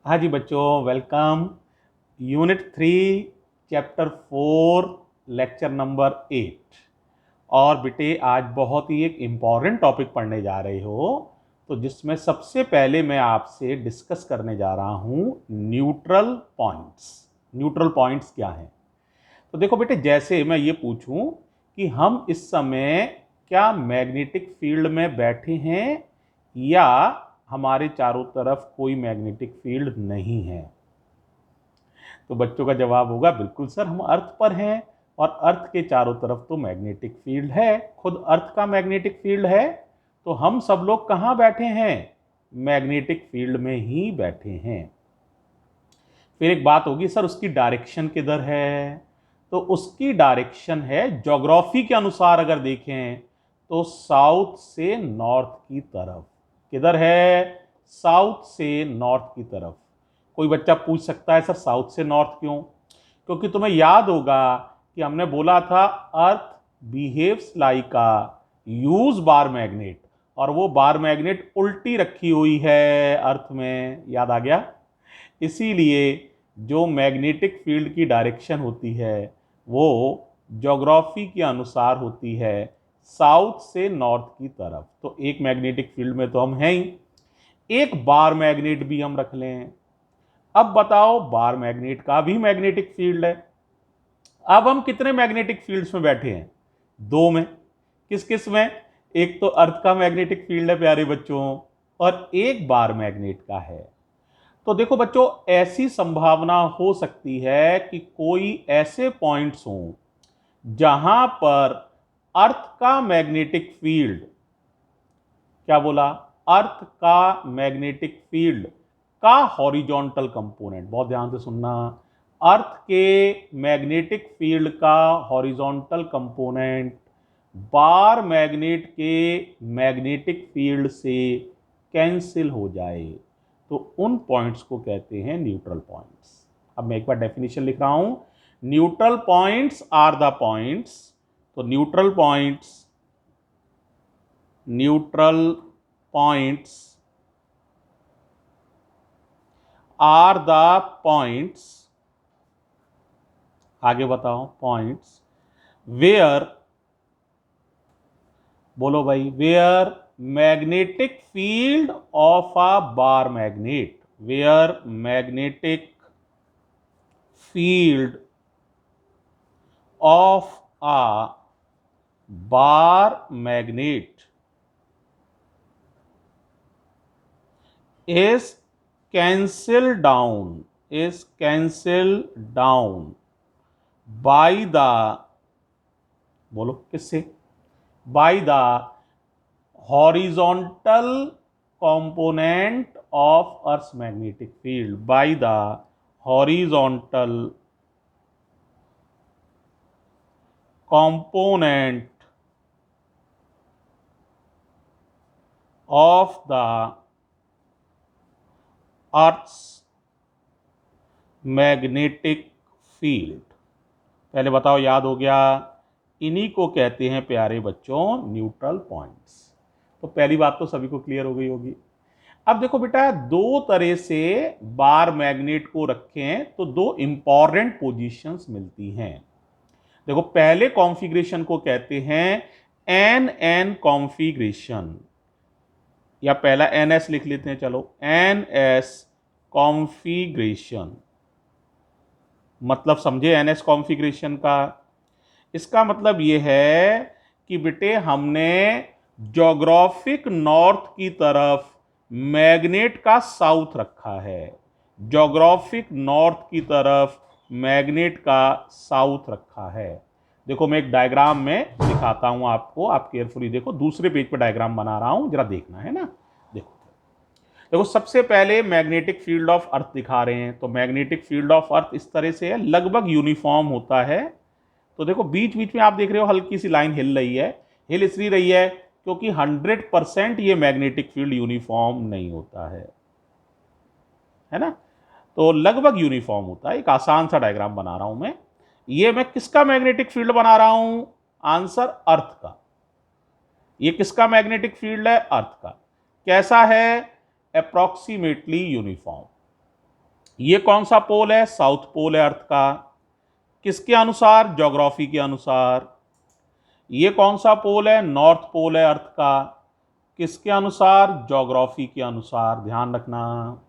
हाँ जी बच्चों, welcome. Unit 3 chapter 4 lecture number 8। और बेटे आज बहुत ही एक इम्पॉर्टेंट टॉपिक पढ़ने जा रहे हो, तो जिसमें सबसे पहले मैं आपसे डिस्कस करने जा रहा हूँ न्यूट्रल पॉइंट्स। न्यूट्रल पॉइंट्स क्या हैं? तो देखो बेटे, जैसे मैं ये पूछूं कि हम इस समय क्या मैग्नेटिक फील्ड में बैठे हैं या हमारे चारों तरफ कोई मैग्नेटिक फील्ड नहीं है, तो बच्चों का जवाब होगा बिल्कुल सर, हम अर्थ पर हैं और अर्थ के चारों तरफ तो मैग्नेटिक फील्ड है। खुद अर्थ का मैग्नेटिक फील्ड है, तो हम सब लोग कहाँ बैठे हैं? मैग्नेटिक फील्ड में ही बैठे हैं। फिर एक बात होगी, सर उसकी डायरेक्शन किधर है? तो उसकी डायरेक्शन है, ज्योग्राफी के अनुसार अगर देखें तो साउथ से नॉर्थ की तरफ। किधर है? साउथ से नॉर्थ की तरफ। कोई बच्चा पूछ सकता है सर साउथ से नॉर्थ क्यों? क्योंकि तुम्हें याद होगा कि हमने बोला था अर्थ behaves like a use bar magnet, और वो बार मैग्नेट उल्टी रखी हुई है अर्थ में। याद आ गया? इसीलिए जो मैग्नेटिक फील्ड की डायरेक्शन होती है वो ज्योग्राफी के अनुसार होती है साउथ से नॉर्थ की तरफ। तो एक मैग्नेटिक फील्ड में तो हम हैं ही, एक बार मैग्नेट भी हम रख लें। अब बताओ, बार मैग्नेट का भी मैग्नेटिक फील्ड है। अब हम कितने मैग्नेटिक फील्ड्स में बैठे हैं? दो में। किस किस में? एक तो अर्थ का मैग्नेटिक फील्ड है प्यारे बच्चों, और एक बार मैग्नेट का है। तो देखो बच्चों, ऐसी संभावना हो सकती है कि कोई ऐसे पॉइंट्स हों जहां पर अर्थ का मैग्नेटिक फील्ड, क्या बोला? अर्थ का मैग्नेटिक फील्ड का हॉरिजॉन्टल कंपोनेंट, बहुत ध्यान से सुनना, अर्थ के मैग्नेटिक फील्ड का हॉरिजॉन्टल कंपोनेंट बार मैग्नेट के मैग्नेटिक फील्ड से कैंसिल हो जाए, तो उन पॉइंट्स को कहते हैं न्यूट्रल पॉइंट्स। अब मैं एक बार डेफिनेशन लिख रहा हूं। Neutral points are the points, तो neutral points are the points, आगे बताओ, पॉइंट्स वेयर, बोलो भाई, where magnetic field of a bar magnet, where magnetic field of a bar magnet is cancelled down by the, बोलो किससे? by the horizontal component of Earth's magnetic field, by the horizontal component of the Earth's magnetic field. पहले बताओ, याद हो गया? इन्हीं को कहते हैं प्यारे बच्चों न्यूट्रल पॉइंट्स। तो पहली बात तो सभी को क्लियर हो गई होगी। अब देखो बेटा, दो तरह से बार मैग्नेट को रखें तो दो इंपॉर्टेंट पोजीशंस मिलती हैं। देखो, पहले कॉन्फ़िगरेशन को कहते हैं एन एन कॉन्फ़िगरेशन, या पहला एन एस लिख लेते हैं, चलो एन एस कॉन्फ़िगरेशन। मतलब समझे एन एस कॉन्फ़िगरेशन का? इसका मतलब यह है कि बेटे हमने ज्योग्राफिक नॉर्थ की तरफ मैग्नेट का साउथ रखा है, ज्योग्राफिक नॉर्थ की तरफ मैग्नेट का साउथ रखा है। देखो, मैं एक डायग्राम में दिखाता हूं आपको, आप केयरफुली देखो, दूसरे पेज पर डायग्राम बना रहा हूं, जरा देखना है ना। देखो देखो, सबसे पहले मैग्नेटिक फील्ड ऑफ अर्थ दिखा रहे हैं। तो मैग्नेटिक फील्ड ऑफ अर्थ इस तरह से है, लगभग यूनिफॉर्म होता है। तो देखो, बीच बीच में आप देख रहे हो हल्की सी लाइन हिल रही है। हिल इसलिए रही है क्योंकि 100% ये मैग्नेटिक फील्ड यूनिफॉर्म नहीं होता है ना। तो लगभग यूनिफॉर्म होता है। एक आसान सा डायग्राम बना रहा हूं मैं। ये मैं किसका मैग्नेटिक फील्ड बना रहा हूं? आंसर अर्थ का। ये किसका मैग्नेटिक फील्ड है? अर्थ का। कैसा है? Approximately uniform. ये कौन सा पोल है? साउथ पोल है अर्थ का। किसके अनुसार? ज्योग्राफी के अनुसार। ये कौन सा पोल है? नॉर्थ पोल है अर्थ का। किसके अनुसार? ज्योग्राफी के अनुसार। ध्यान रखना।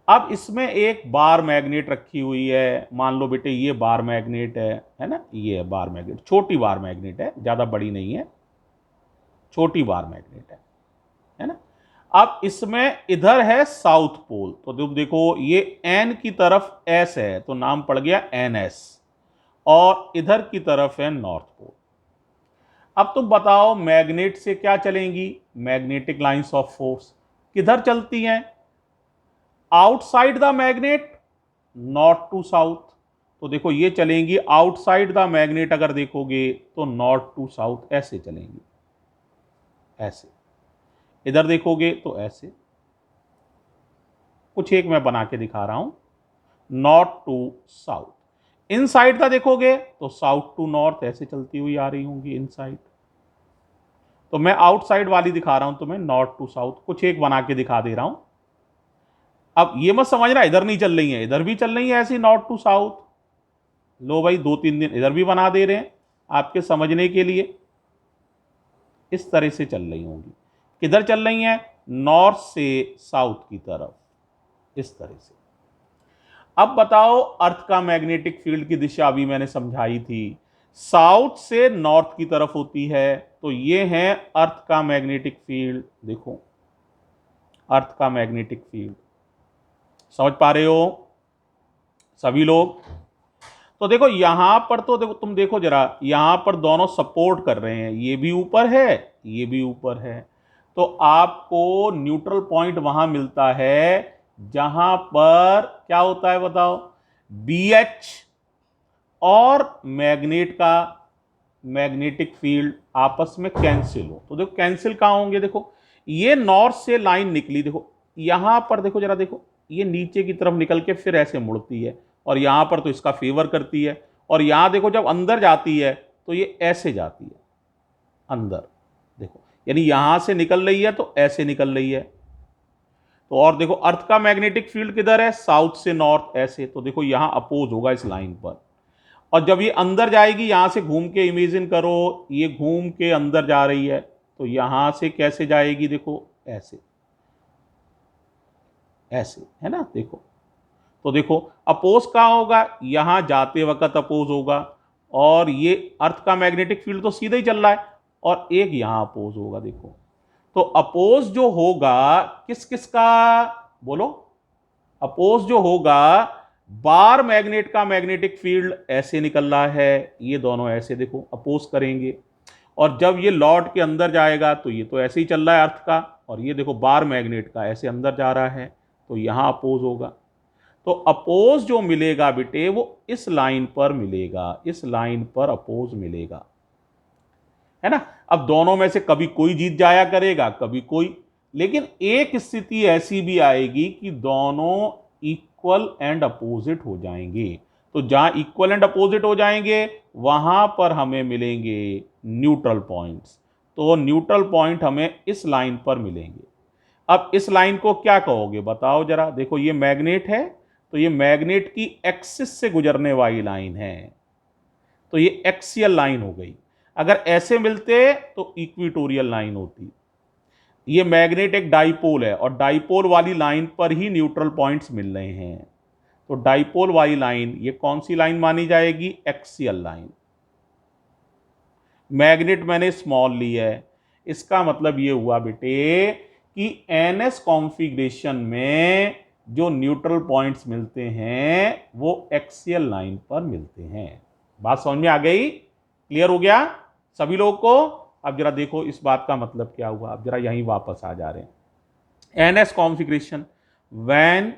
अब इसमें एक बार मैग्नेट रखी हुई है। मान लो बेटे ये बार मैग्नेट है ना, ये है बार मैग्नेट, छोटी बार मैग्नेट है, ज्यादा बड़ी नहीं है, छोटी बार मैग्नेट है ना। अब इसमें इधर है साउथ पोल, तो देखो ये एन की तरफ एस है तो नाम पड़ गया एन एस, और इधर की तरफ है नॉर्थ पोल। अब तुम बताओ मैग्नेट से क्या चलेंगी? मैग्नेटिक लाइंस ऑफ फोर्स किधर चलती हैं? Outside the magnet, north to south. तो देखो ये चलेंगी आउटसाइड द मैग्नेट, अगर देखोगे तो नॉर्थ टू साउथ ऐसे चलेंगी, ऐसे। इधर देखोगे तो ऐसे। कुछ एक मैं बना के दिखा रहा हूं, नॉर्थ टू साउथ। इनसाइड का देखोगे तो साउथ टू नॉर्थ ऐसे चलती हुई आ रही होंगी इनसाइड। तो मैं आउटसाइड वाली दिखा रहा हूं तुम्हें, नॉर्थ टू साउथ, कुछ एक बना के दिखा दे रहा हूं। अब ये मत समझना इधर नहीं चल रही है, इधर भी चल रही है ऐसी नॉर्थ टू साउथ। लो भाई 2-3 दिन इधर भी बना दे रहे हैं आपके समझने के लिए। इस तरह से चल रही होंगी। किधर चल रही हैं? नॉर्थ से साउथ की तरफ, इस तरह से। अब बताओ अर्थ का मैग्नेटिक फील्ड की दिशा अभी मैंने समझाई थी, साउथ से नॉर्थ की तरफ होती है। तो ये है अर्थ का मैग्नेटिक फील्ड। देखो अर्थ का मैग्नेटिक फील्ड, समझ पा रहे हो सभी लोग? तो देखो यहां पर, तो देखो तुम देखो जरा, यहां पर दोनों सपोर्ट कर रहे हैं, ये भी ऊपर है, ये भी ऊपर है। तो आपको न्यूट्रल पॉइंट वहां मिलता है जहां पर क्या होता है बताओ? बी एच और मैग्नेट का मैग्नेटिक फील्ड आपस में कैंसिल हो। तो देखो कैंसिल कहां होंगे? देखो ये नॉर्थ से लाइन निकली, देखो यहां पर देखो जरा, देखो ये नीचे की तरफ निकल के फिर ऐसे मुड़ती है, और यहां पर तो इसका फेवर करती है। और यहां देखो जब अंदर जाती है तो ये ऐसे जाती है अंदर, देखो यानी यहां से निकल रही है तो ऐसे निकल रही है। तो और देखो अर्थ का मैग्नेटिक फील्ड किधर है? साउथ से नॉर्थ ऐसे। तो देखो यहां अपोज होगा इस लाइन पर। और जब ये अंदर जाएगी, यहां से घूम के इमेजिन करो, ये घूम के अंदर जा रही है, तो यहां से कैसे जाएगी? देखो ऐसे, ऐसे है ना, देखो। तो देखो अपोज कहां होगा? यहां जाते वक्त अपोज होगा। और ये अर्थ का मैग्नेटिक फील्ड तो सीधा ही चल रहा है, और एक यहां अपोज होगा, देखो। तो अपोज जो होगा किस किस का? बोलो। अपोज जो होगा, बार मैग्नेट का मैग्नेटिक फील्ड ऐसे निकल रहा है, ये दोनों ऐसे देखो अपोज करेंगे। और जब ये लौट के अंदर जाएगा तो ये तो ऐसे ही चल रहा है अर्थ का, और ये देखो बार मैग्नेट का ऐसे अंदर जा रहा है, तो यहां अपोज होगा। तो अपोज जो मिलेगा बेटे वो इस लाइन पर मिलेगा, इस लाइन पर अपोज मिलेगा, है ना। अब दोनों में से कभी कोई जीत जाया करेगा, कभी कोई, लेकिन एक स्थिति ऐसी भी आएगी कि दोनों इक्वल एंड अपोजिट हो जाएंगे। तो जहां इक्वल एंड अपोजिट हो जाएंगे वहां पर हमें मिलेंगे न्यूट्रल पॉइंट्स। तो न्यूट्रल पॉइंट हमें इस लाइन पर मिलेंगे। अब इस लाइन को क्या कहोगे बताओ जरा? देखो ये मैग्नेट है, तो ये मैग्नेट की एक्सिस से गुजरने वाली लाइन है, तो ये एक्सियल लाइन हो गई। अगर ऐसे मिलते तो इक्विटोरियल लाइन होती। ये मैग्नेट एक डाइपोल है, और डाइपोल वाली लाइन पर ही न्यूट्रल पॉइंट्स मिल रहे हैं। तो डाइपोल वाली लाइन ये कौन सी लाइन मानी जाएगी? Axial line. मैग्नेट मैंने स्मॉल ली है, इसका मतलब ये हुआ बेटे कि एनएस कॉन्फ़िगरेशन में जो न्यूट्रल पॉइंट्स मिलते हैं वो एक्सियल लाइन पर मिलते हैं। बात समझ में आ गई? क्लियर हो गया सभी लोगों को? अब जरा देखो इस बात का मतलब क्या हुआ। अब जरा यहीं वापस आ जा रहे हैं। एनएस कॉन्फ़िगरेशन व्हेन,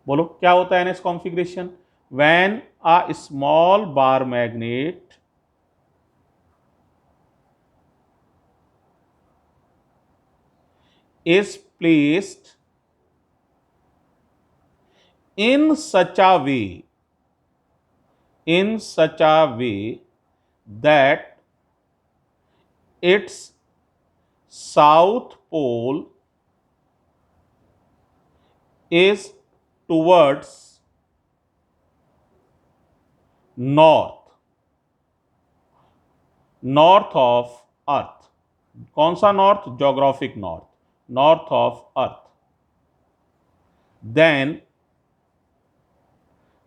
बोलो क्या होता है NS configuration? When a small bar magnet is placed in such a way, in such a way that its south pole is towards north of earth. कौन सा नॉर्थ? Geographic north, north of earth. Then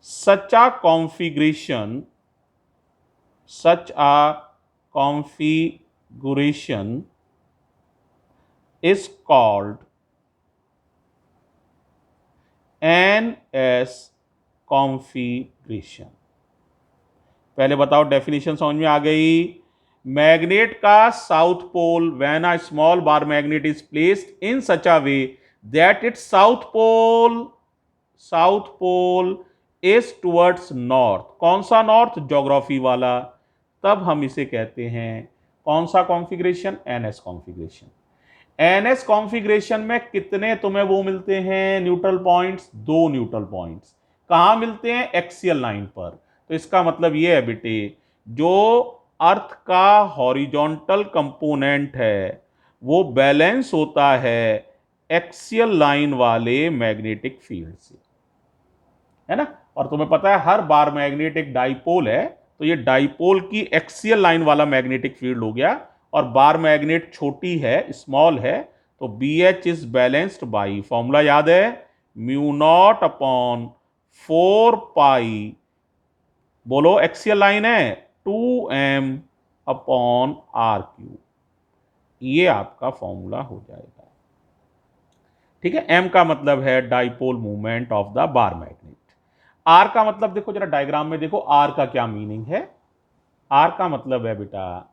such a configuration is called NS configuration। पहले बताओ, definition समझ में आ गई? Magnet का south pole, when a small bar magnet is placed in such a way that its south pole is towards north. कौन सा north? Geography वाला। तब हम इसे कहते हैं कौन सा configuration? NS configuration. NS configuration में कितने तुम्हें वो मिलते हैं न्यूट्रल पॉइंट्स? 2 neutral points. कहां मिलते हैं? एक्सियल लाइन पर। तो इसका मतलब ये है बेटे, जो अर्थ का हॉरिजॉन्टल कंपोनेंट है वो बैलेंस होता है एक्सियल लाइन वाले मैग्नेटिक फील्ड से, है ना। और तुम्हें पता है हर बार मैग्नेट एक डाइपोल है, तो ये डाइपोल की एक्सियल लाइन वाला मैग्नेटिक फील्ड हो गया। और बार मैग्नेट छोटी है, स्मॉल है, तो B H is balanced by, formula याद है, म्यू नॉट अपॉन 4 पाई, बोलो एक्सियल लाइन है, 2m अपॉन आर क्यू। ये आपका फॉर्मूला हो जाएगा। ठीक है, m का मतलब है dipole movement of the bar magnet. R का मतलब देखो जरा डायग्राम में देखो, आर का क्या मीनिंग है? आर का मतलब है बेटा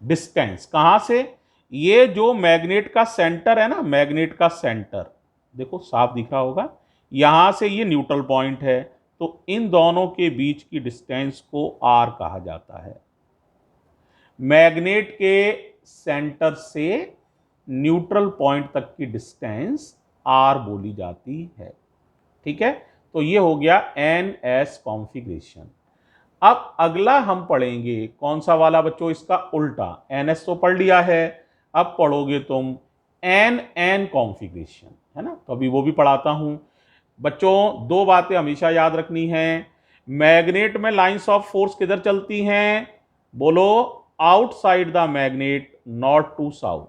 डिस्टेंस। कहां से? ये जो मैग्नेट का सेंटर है ना, मैग्नेट का सेंटर देखो साफ दिख रहा होगा, यहां से ये न्यूट्रल पॉइंट है, तो इन दोनों के बीच की डिस्टेंस को आर कहा जाता है। मैग्नेट के सेंटर से न्यूट्रल पॉइंट तक की डिस्टेंस आर बोली जाती है। ठीक है, तो ये हो गया एन एस कॉन्फ़िगरेशन। अब अगला हम पढ़ेंगे कौन सा वाला बच्चों? इसका उल्टा। एन एस तो पढ़ लिया है, अब पढ़ोगे तुम एन एन कॉन्फ़िगरेशन, है ना। तो अभी वो भी पढ़ाता हूं बच्चों। 2 बातें हमेशा याद रखनी है। मैग्नेट में लाइंस ऑफ फोर्स किधर चलती हैं? बोलो, outside the magnet, north to south.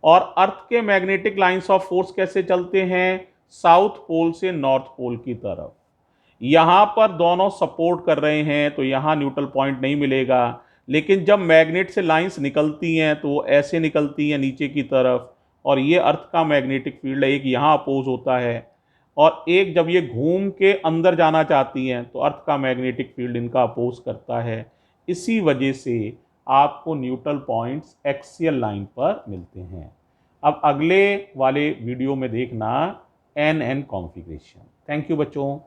और अर्थ के मैग्नेटिक लाइंस ऑफ फोर्स कैसे चलते हैं? साउथ पोल से नॉर्थ पोल की तरफ। यहां पर दोनों सपोर्ट कर रहे हैं, तो यहां न्यूट्रल पॉइंट नहीं मिलेगा। लेकिन जब मैग्नेट से लाइंस निकलती हैं तो वो ऐसे निकलती हैं नीचे की तरफ, और ये अर्थ का मैग्नेटिक फील्ड है, एक यहां अपोज होता है, और एक जब ये घूम के अंदर जाना चाहती हैं तो अर्थ का मैग्नेटिक फील्ड इनका अपोज करता है। इसी वजह से आपको न्यूट्रल पॉइंट्स एक्सियल लाइन पर मिलते हैं। अब अगले वाले वीडियो में देखना N N configuration. Thank you बच्चों।